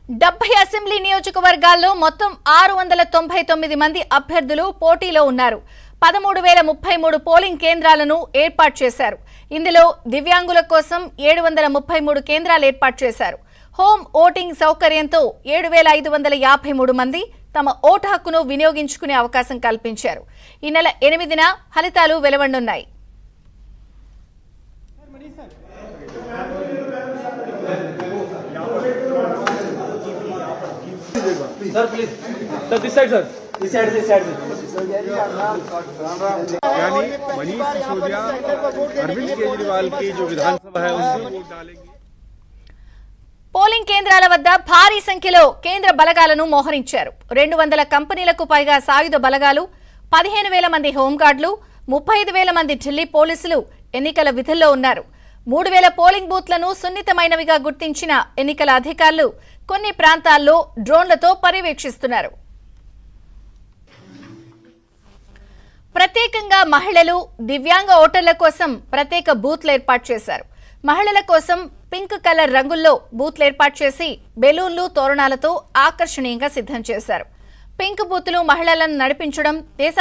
70 assembly నియోజకవర్గాల్లో మొత్తం 699 మంది అభ్యర్థులు పోటీలో ఉన్నారు. 13,033 పోలింగ్ కేంద్రాలను ఏర్పాటు చేశారు. ఇందులో దివ్యాంగుల కోసం 733 కేంద్రాలు ఏర్పాటు చేశారు. హోమ్ ఓటింగ్ సౌకర్యంతో 7,553 మంది తమ ఓటు హక్కును వినియోగించుకునే అవకాశం కల్పించారు. ఈ నెల 8న ఫలితాలు వెలువడనున్నాయి. Sir, please. Sir, this side, sir. This side, this side. यानी मनीष सिसोदिया अरविंद केजरीवाल की जो विधानसभा है उसमें वोट डालेंगे। పోలింగ్ కేంద్రాల వద్ద భారీ సంఖ్యలో కేంద్ర బలగాలను మోహరించారు. 200 కంపెనీలకు పైగా సాయుధ బలగాలు, 15,000 మంది హోంగార్డులు, 35,000 మంది ఢిల్లీ పోలీసులు ఎన్నికల విధుల్లో ఉన్నారు. 3,000 పోలింగ్ బూత్లను సున్నితమైనవిగా గుర్తించిన ఎన్నికల అధికారులు కొన్ని ప్రాంతాల్లో డ్రోన్లతో పర్యవేక్షిస్తున్నారు. ప్రత్యేకంగా మహిళలు, దివ్యాంగ ఓటర్ల కోసం ప్రత్యేక బూత్లు ఏర్పాటు చేశారు. మహిళల కోసం పింక్ కలర్ రంగుల్లో బూత్లు ఏర్పాటు చేసి బెలూన్లు, తోరణాలతో ఆకర్షణీయంగా సిద్ధం చేశారు. పింక్ బూత్లు మహిళలను నడిపించడం దేశ